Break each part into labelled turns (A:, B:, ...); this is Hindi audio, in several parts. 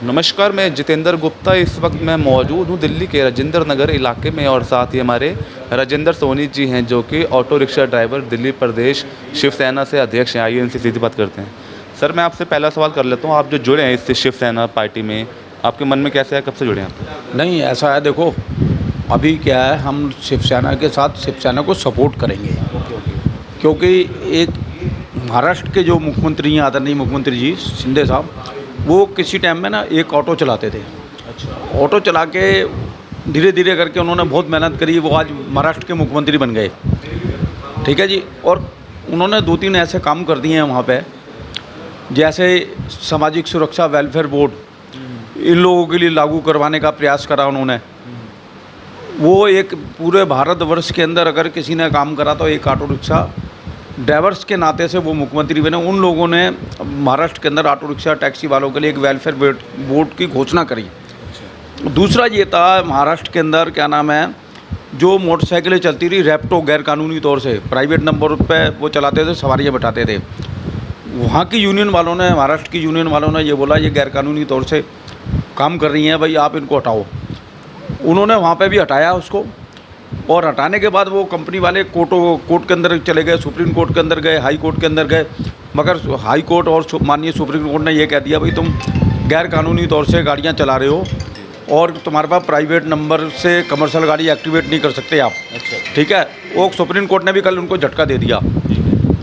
A: नमस्कार, मैं जितेंद्र गुप्ता। इस वक्त मैं मौजूद हूँ दिल्ली के राजेंद्र नगर इलाके में और साथ ही हमारे राजेंद्र सोनी जी हैं जो कि ऑटो रिक्शा ड्राइवर दिल्ली प्रदेश शिवसेना से अध्यक्ष हैं। आइए इनसे सीधी बात करते हैं। सर, मैं आपसे पहला सवाल कर लेता हूँ, आप जो जुड़े हैं इससे शिवसेना पार्टी में, आपके मन में कैसे है, कब से जुड़े हैं आप?
B: नहीं, ऐसा है, देखो अभी क्या है, हम शिवसेना के साथ शिवसेना को सपोर्ट करेंगे क्योंकि एक महाराष्ट्र के जो मुख्यमंत्री हैं, आदरणीय मुख्यमंत्री जी शिंदे साहब, वो किसी टाइम में ना एक ऑटो चलाते थे।
A: अच्छा।
B: ऑटो चला के धीरे धीरे करके उन्होंने बहुत मेहनत करी, वो आज महाराष्ट्र के मुख्यमंत्री बन गए। ठीक है जी। और उन्होंने 2-3 ऐसे काम कर दिए हैं वहाँ पे, जैसे सामाजिक सुरक्षा वेलफेयर बोर्ड इन लोगों के लिए लागू करवाने का प्रयास करा उन्होंने। वो एक पूरे भारतवर्ष के अंदर अगर किसी ने काम करा तो एक ऑटो रिक्शा ड्राइवर्स के नाते से वो मुख्यमंत्री बने। उन लोगों ने महाराष्ट्र के अंदर ऑटो रिक्शा टैक्सी वालों के लिए एक वेलफेयर बोर्ड की घोषणा करी। दूसरा ये था, महाराष्ट्र के अंदर क्या नाम है, जो मोटरसाइकिलें चलती रही रैप्टो गैर कानूनी तौर से प्राइवेट नंबर पे वो चलाते थे, सवारियाँ बैठाते थे। वहाँ की यूनियन वालों ने, महाराष्ट्र की यूनियन वालों ने ये बोला ये गैर कानूनी तौर से काम कर रही हैं भाई, आप इनको हटाओ। उन्होंने वहाँ पे भी हटाया उसको, और हटाने के बाद वो कंपनी वाले कोर्ट के अंदर चले गए, सुप्रीम कोर्ट के अंदर गए, हाई कोर्ट के अंदर गए। मगर हाई कोर्ट और माननीय सुप्रीम कोर्ट ने ये कह दिया भाई तुम गैर कानूनी तौर से गाड़ियाँ चला रहे हो और तुम्हारे पास प्राइवेट नंबर से कमर्शियल गाड़ी एक्टिवेट नहीं कर सकते आप।
A: अच्छा।
B: ठीक है, वो सुप्रीम कोर्ट ने भी कल उनको झटका दे दिया।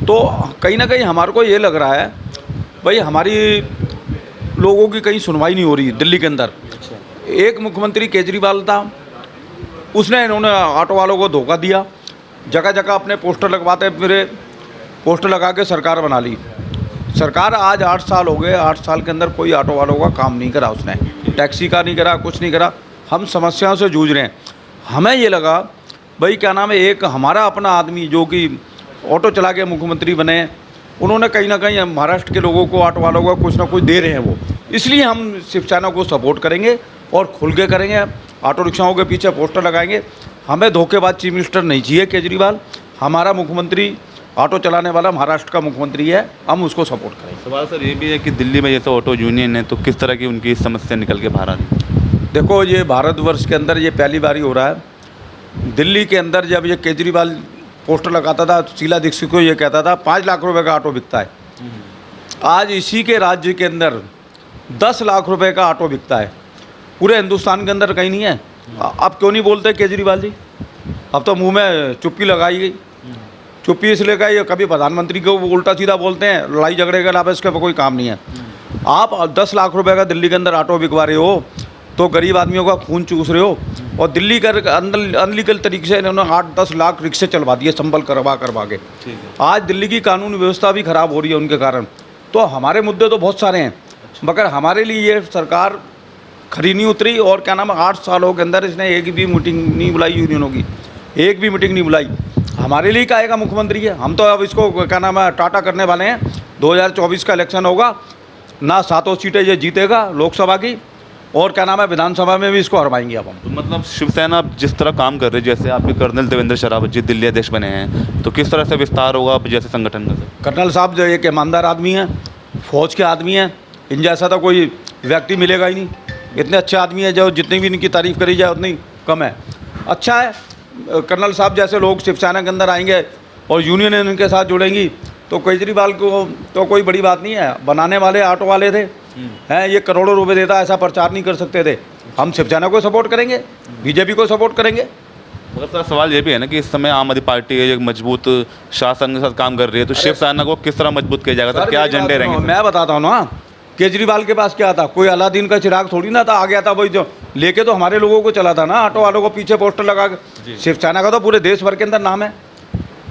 B: तो कहीं ना कहीं हमारे को ये लग रहा है भाई हमारी लोगों की कहीं सुनवाई नहीं हो रही दिल्ली के अंदर। एक मुख्यमंत्री केजरीवाल था, उसने इन्होंने ऑटो वालों को धोखा दिया, जगह जगह अपने पोस्टर लगवाते फिरे, पोस्टर लगा के सरकार बना ली। सरकार आज 8 साल हो गए, 8 साल के अंदर कोई ऑटो वालों का काम नहीं करा उसने, टैक्सी का नहीं करा, कुछ नहीं करा। हम समस्याओं से जूझ रहे हैं। हमें ये लगा भाई क्या नाम है, एक हमारा अपना आदमी जो कि ऑटो चला के मुख्यमंत्री बने, उन्होंने कहीं ना कहीं महाराष्ट्र के लोगों को, ऑटो वालों को कुछ ना कुछ दे रहे हैं वो, इसलिए हम शिवसेना को सपोर्ट करेंगे और खुल के करेंगे। ऑटो रिक्शाओं के पीछे पोस्टर लगाएंगे। हमें धोखेबाज चीफ मिनिस्टर नहीं चाहिए केजरीवाल। हमारा मुख्यमंत्री ऑटो चलाने वाला महाराष्ट्र का मुख्यमंत्री है, हम उसको सपोर्ट करेंगे।
A: सवाल सर ये भी है कि दिल्ली में जैसे ऑटो यूनियन है तो किस तरह की उनकी समस्या निकल के बाहर आ रही है?
B: देखो, ये भारतवर्ष के अंदर ये पहली बार ही हो रहा है। दिल्ली के अंदर जब ये केजरीवाल पोस्टर लगाता था, शीला दीक्षित को ये कहता था 5 लाख रुपए का ऑटो बिकता है। आज इसी के राज्य के अंदर 10 लाख रुपए का ऑटो बिकता है। पूरे हिंदुस्तान के अंदर कहीं नहीं है। अब क्यों नहीं बोलते केजरीवाल जी? अब तो मुंह में चुप्पी लगाई गई। चुप्पी इसलिए लगाई, कभी प्रधानमंत्री को उल्टा सीधा बोलते हैं, लड़ाई झगड़े के अलावा इसका कोई काम नहीं है। आप 10 लाख रुपए का दिल्ली के अंदर ऑटो बिकवा रहे हो तो गरीब आदमियों का खून चूस रहे हो। और दिल्ली के अंदर अनलीगल तरीके से इन्होंने 8-10 लाख रिक्शे चलवा दिए, संभल करवा के। आज दिल्ली की कानून व्यवस्था भी खराब हो रही है उनके कारण। तो हमारे मुद्दे तो बहुत सारे हैं, मगर हमारे लिए ये सरकार खरी नहीं उतरी। और क्या नाम है, 8 सालों के अंदर इसने एक भी मीटिंग नहीं बुलाई यूनियनों की, एक भी मीटिंग नहीं बुलाई। हमारे लिए क्या मुख्यमंत्री है? हम तो अब इसको क्या नाम है टाटा करने वाले हैं। 2024 का इलेक्शन होगा ना, 7 सीटें ये जीतेगा लोकसभा की, और क्या नाम है विधानसभा में भी इसको हरवाएंगे अब हम।
A: तो मतलब शिवसेना जिस तरह काम कर रही है, जैसे आपके कर्नल देवेंद्र शरावत जी दिल्ली अध्यक्ष बने हैं, तो किस तरह से विस्तार होगा अब जैसे संगठन का?
B: कर्नल साहब जो एक ईमानदार आदमी हैं, फौज के आदमी हैं, इन जैसा तो कोई व्यक्ति मिलेगा ही नहीं। इतने अच्छे आदमी है, जो जितनी भी इनकी तारीफ़ करी जाए उतनी कम है। अच्छा है, कर्नल साहब जैसे लोग शिवसेना के अंदर आएंगे और यूनियन इनके साथ जुड़ेंगी तो केजरीवाल को तो कोई बड़ी बात नहीं है। बनाने वाले ऑटो वाले थे हैं, ये करोड़ों रुपए देता, ऐसा प्रचार नहीं कर सकते थे। हम शिवसेना को सपोर्ट करेंगे, बीजेपी को सपोर्ट करेंगे।
A: मगर सर सवाल ये भी है ना कि इस समय आम आदमी पार्टी है, एक मजबूत शासन के साथ काम कर रही है, तो शिवसेना को किस तरह मजबूत किया जाएगा? सर क्या एजेंडे रहेंगे?
B: मैं बताता हूँ ना, केजरीवाल के पास क्या था? कोई अलादीन का चिराग थोड़ी ना था, आ गया था वही जो लेके तो हमारे लोगों को चला था ना, ऑटो वालों को पीछे पोस्टर लगा के। शिवसेना का तो पूरे देश भर के अंदर नाम है।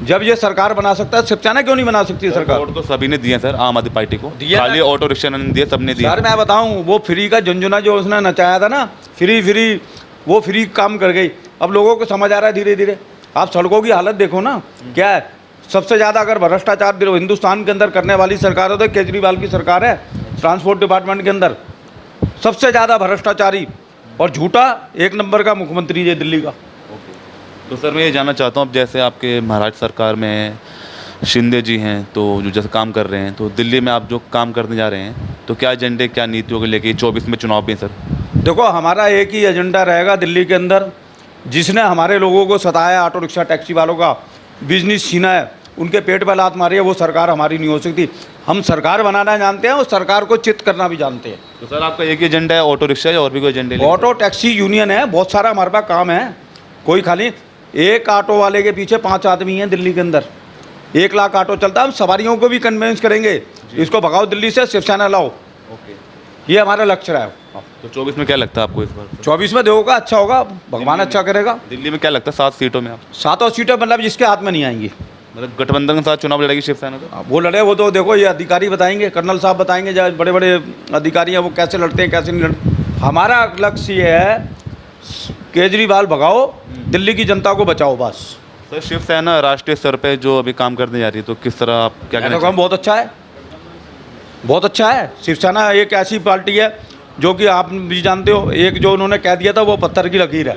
B: जब ये सरकार बना सकता है, शिवसेना क्यों नहीं बना सकती सरकार?
A: वोट तो सभी ने दिए सर, आम आदमी पार्टी को खाली ऑटो रिक्शा नहीं दिए, सबने दिए।
B: सर मैं बताऊं, वो फ्री का झुंझुना जो उसने नचाया था ना, फ्री वो फ्री काम कर गई। अब लोगों को समझ आ रहा है धीरे धीरे। आप सड़कों की हालत देखो ना, क्या है। सबसे ज़्यादा अगर भ्रष्टाचार हिंदुस्तान के अंदर करने वाली सरकार है तो केजरीवाल की सरकार है। ट्रांसपोर्ट डिपार्टमेंट के अंदर सबसे ज़्यादा भ्रष्टाचारी और झूठा 1 नंबर का मुख्यमंत्री है दिल्ली का।
A: तो सर मैं ये जानना चाहता हूँ, अब जैसे आपके महाराष्ट्र सरकार में शिंदे जी हैं, तो जो जैसे काम कर रहे हैं, तो दिल्ली में आप जो काम करने जा रहे हैं, तो क्या एजेंडे, क्या नीतियों को लेके 24 में चुनाव भी है सर?
B: देखो, हमारा एक ही एजेंडा रहेगा दिल्ली के अंदर। जिसने हमारे लोगों को सताया, ऑटो रिक्शा टैक्सी वालों का बिजनेस छीना है, उनके पेट पर लात मारी है, वो सरकार हमारी नहीं हो सकती। हम सरकार बनाना जानते हैं और सरकार को चित करना भी जानते हैं।
A: तो सर आपका एक ही एजेंडा है ऑटो रिक्शा, या और भी कोई एजेंडे?
B: ऑटो टैक्सी यूनियन है, बहुत सारा हमारे पास काम है। कोई खाली एक ऑटो वाले के पीछे 5 आदमी हैं दिल्ली के अंदर। 1 लाख ऑटो चलता है। हम सवारियों को भी कन्वेंस करेंगे, इसको भगाओ दिल्ली से, शिवसेना लाओ।
A: ओके,
B: ये हमारा लक्ष्य रहा है।
A: तो 24 में क्या लगता है आपको इस बार?
B: 24 में देखोगा अच्छा होगा, भगवान अच्छा करेगा।
A: दिल्ली में क्या लगता है 7 सीटों में आप?
B: 7 सीटें मतलब जिसके हाथ में नहीं आएंगी।
A: मतलब गठबंधन के साथ चुनाव लड़ेगी शिवसेना तो?
B: वो लड़े, वो तो देखो ये अधिकारी बताएंगे, कर्नल साहब बताएंगे, जो बड़े बड़े अधिकारी हैं वो कैसे लड़ते हैं, कैसे नहीं लड़ते। हमारा लक्ष्य ये है, केजरीवाल भगाओ, दिल्ली की जनता को बचाओ, बस।
A: सर शिवसेना राष्ट्रीय स्तर पे जो अभी काम करने जा रही है, तो किस तरह आप क्या कहना
B: काम बहुत अच्छा है, बहुत अच्छा है। शिवसेना एक ऐसी पार्टी है जो कि आप भी जानते हो, एक जो उन्होंने कह दिया था वो पत्थर की लकीर है।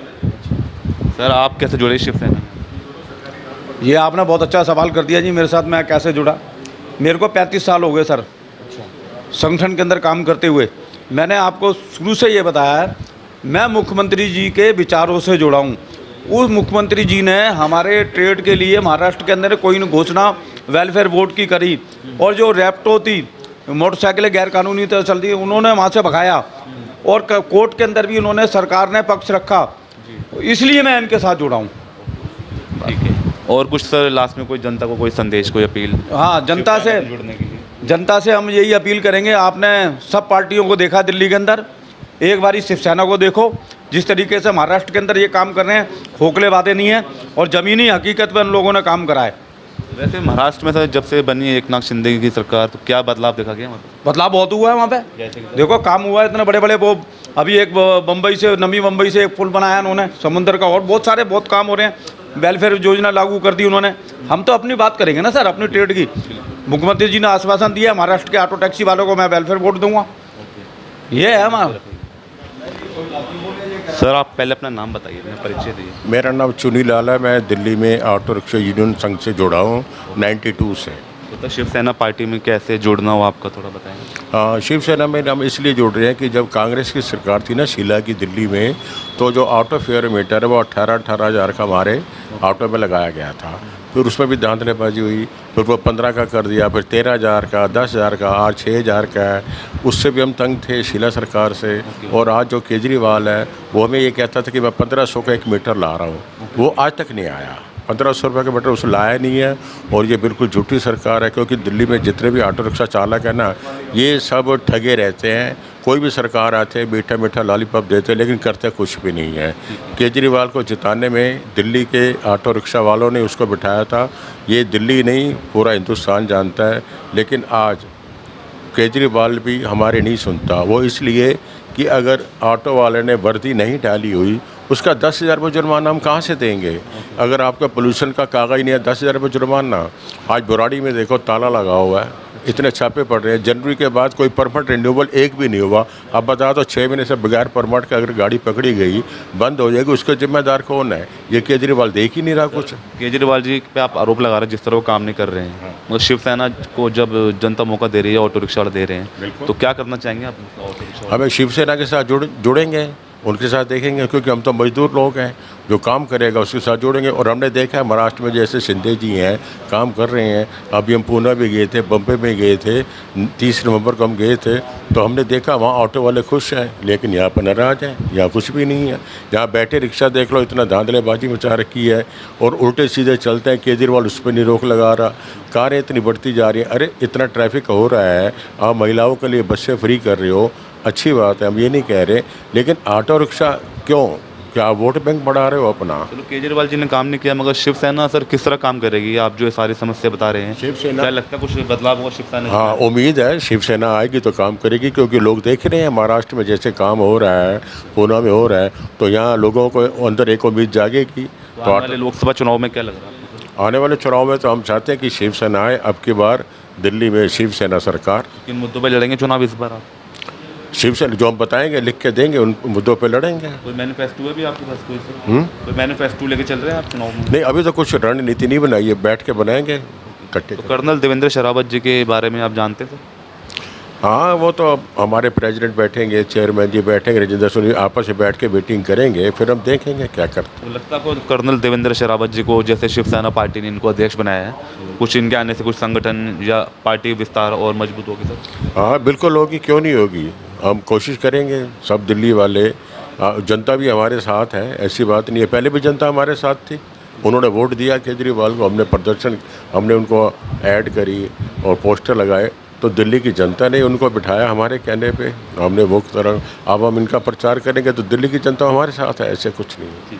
A: सर आप कैसे जुड़े शिवसेना?
B: ये आपने बहुत अच्छा सवाल कर दिया जी मेरे साथ। मैं कैसे जुड़ा? मेरे को 35 साल हो गए सर संगठन के अंदर काम करते हुए। मैंने आपको शुरू से ये बताया है, मैं मुख्यमंत्री जी के विचारों से जुड़ा हूँ। उस मुख्यमंत्री जी ने हमारे ट्रेड के लिए महाराष्ट्र के अंदर कोई न घोषणा वेलफेयर बोर्ड की करी, और जो रैप्टो थी, मोटरसाइकिलें गैर कानूनी तरह चलती, उन्होंने वहाँ से भगाया, और कोर्ट के अंदर भी उन्होंने, सरकार ने पक्ष रखा। इसलिए मैं इनके साथ जुड़ा हूँ।
A: ठीक है। और कुछ सर लास्ट में कोई जनता को कोई संदेश, कोई अपील?
B: हाँ, जनता से
A: जुड़ने के लिए
B: जनता से हम यही अपील करेंगे। आपने सब पार्टियों को देखा दिल्ली के अंदर, एक बारी शिवसेना को देखो। जिस तरीके से महाराष्ट्र के अंदर ये काम कर रहे हैं, खोखले बातें नहीं हैं, और ज़मीनी हकीकत पर उन लोगों ने काम करा है।
A: वैसे महाराष्ट्र में सर जब से बनी है एकनाथ शिंदे की सरकार, तो क्या बदलाव देखा गया? मतलब
B: बदलाव बहुत हुआ है वहाँ पे। देखो काम हुआ है, इतने बड़े बड़े वो अभी एक बम्बई से, नवी मुंबई से एक पुल बनाया उन्होंने समुद्र का, और बहुत सारे बहुत काम हो रहे हैं। वेलफेयर योजना लागू कर दी उन्होंने। हम तो अपनी बात करेंगे ना सर, अपनी ट्रेड की। मुख्यमंत्री जी ने आश्वासन दिया, महाराष्ट्र के ऑटो टैक्सी वालों को मैं वेलफेयर बोर्ड दूंगा। ये है हमारा।
A: सर आप पहले अपना नाम बताइए, अपना परिचय दीजिए।
C: मेरा नाम चुनी लाल है। मैं दिल्ली में ऑटो रिक्शा यूनियन संघ से जुड़ा हूँ 92 से।
A: तो शिवसेना पार्टी में कैसे जुड़ना हो आपका थोड़ा बताएं।
C: शिवसेना में हम इसलिए जुड़ रहे हैं कि जब कांग्रेस की सरकार थी ना शीला की दिल्ली में, तो जो ऑटो फेयर मीटर है वो 18 हज़ार का हमारे ऑटो में लगाया गया था। फिर उसमें भी धांधलेबाजी हुई, फिर वो 15 का कर दिया, फिर 13,000 का, 10,000 का, आज 6,000 का है। उससे भी हम तंग थे शीला सरकार से। और आज जो केजरीवाल है वो हमें ये कहता था कि मैं 1500 का एक मीटर ला रहा हूँ, वो आज तक नहीं आया। 1500 रुपये का मीटर उसने लाया नहीं है, और ये बिल्कुल झूठी सरकार है। क्योंकि दिल्ली में जितने भी ऑटो रिक्शा चालक है ना, ये सब ठगे रहते हैं। कोई भी सरकार आते हैं, मीठा मीठा लॉलीपॉप देते हैं, लेकिन करते कुछ भी नहीं है। केजरीवाल को जिताने में दिल्ली के ऑटो रिक्शा वालों ने उसको बिठाया था। ये दिल्ली नहीं, पूरा हिंदुस्तान जानता है। लेकिन आज केजरीवाल भी हमारे नहीं सुनता। वो इसलिए कि अगर ऑटो वाले ने वर्दी नहीं डाली हुई, उसका 10,000 रुपये जुर्माना हम कहाँ से देंगे? अगर आपका पोल्यूशन का कागज़ नहीं है, 10,000 रुपये जुर्माना। आज बुराड़ी में देखो ताला लगा हुआ है, इतने छापे पड़ रहे हैं। जनवरी के बाद कोई परमिट रिन्यूअल एक भी नहीं हुआ। अब बताओ तो 6 महीने से बगैर परमिट के अगर गाड़ी पकड़ी गई, बंद हो जाएगी, उसका जिम्मेदार कौन है? ये केजरीवाल देख ही नहीं रहा कुछ।
A: केजरीवाल जी पे आप आरोप लगा रहे हैं जिस तरह वो काम नहीं कर रहे हैं। मतलब शिवसेना को जब जनता मौका दे रही है, ऑटो रिक्शा वाले दे रहे हैं, तो क्या करना चाहेंगे आप ऑटो रिक्शा?
C: हमें शिवसेना के साथ जुड़ेंगे, उनके साथ देखेंगे, क्योंकि हम तो मजदूर लोग हैं। जो काम करेगा उसके साथ जोड़ेंगे। और हमने देखा है महाराष्ट्र में जैसे शिंदे जी हैं, काम कर रहे हैं। अभी हम पूना भी गए थे, बम्बई में गए थे, 30 नवंबर को हम गए थे, तो हमने देखा वहाँ ऑटो वाले खुश हैं। लेकिन यहाँ पर नाराज हैं, यहाँ कुछ भी नहीं है। यहाँ बैठे रिक्शा देख लो, इतना धांधलेबाजी मचा रखी है, और उल्टे सीधे चलते हैं। केजरीवाल उस पर नहीं रोक लगा रहा। कारें इतनी बढ़ती जा रही हैं। अरे इतना ट्रैफिक हो रहा है, आप महिलाओं के लिए बसें फ्री कर रहे हो, अच्छी बात है, हम ये नहीं कह रहे। लेकिन ऑटो रिक्शा क्यों? क्या वोट बैंक बढ़ा रहे हो अपना?
A: चलो केजरीवाल जी ने काम नहीं किया, मगर शिवसेना सर किस तरह काम करेगी? आप जो सारी समस्या बता रहे हैं,
C: शिवसेना,
A: क्या लगता है कुछ बदलाव होगा शिवसेना?
C: हाँ, उम्मीद है शिवसेना आएगी तो काम करेगी। क्योंकि लोग देख रहे हैं महाराष्ट्र में जैसे काम हो रहा है, पूना में हो रहा है, तो यहाँ लोगों को अंदर एक उम्मीद जागेगी।
A: तो आने वाले लोकसभा चुनाव में क्या लग रहा है आपको?
C: आने वाले चुनाव में तो हम चाहते हैं कि शिवसेना आए। अब की बार दिल्ली में शिवसेना सरकार।
A: किन मुद्दों पर लड़ेंगे चुनाव इस बार आप?
C: शिवसेना जो हम बताएंगे, लिख के देंगे, उन मुद्दों पे लड़ेंगे।
A: कोई मैनिफेस्टो है भी आपके पास? कोई मैनिफेस्टो लेके चल रहे हैं आप चुनाव में?
C: नहीं, अभी तो कुछ रणनीति नहीं बनाई है, बैठ के बनाएंगे। इकट्ठे
A: तो कर्नल देवेंद्र शेरावत जी के बारे में आप जानते थे?
C: हाँ, वो तो हमारे प्रेसिडेंट बैठेंगे, चेयरमैन जी बैठेंगे, राजेंद्र सोनी आपस में बैठ के मीटिंग करेंगे, फिर हम देखेंगे क्या करते
A: तो लगता है आपको कर्नल देवेंद्र शेरावत जी को, जैसे शिवसेना पार्टी ने इनको अध्यक्ष बनाया है, कुछ इनके आने से कुछ संगठन या पार्टी विस्तार और मजबूत होगी सर?
C: हैं। हाँ, बिल्कुल होगी, क्यों नहीं होगी। हम कोशिश करेंगे, सब दिल्ली वाले, जनता भी हमारे साथ है, ऐसी बात नहीं है। पहले भी जनता हमारे साथ थी, उन्होंने वोट दिया केजरीवाल को, हमने प्रदर्शन, हमने उनको ऐड करी और पोस्टर लगाए, तो दिल्ली की जनता ने उनको बिठाया हमारे कहने पे, हमने वो तरह। अब हम इनका प्रचार करेंगे तो दिल्ली की जनता हमारे साथ है, ऐसे कुछ नहीं है।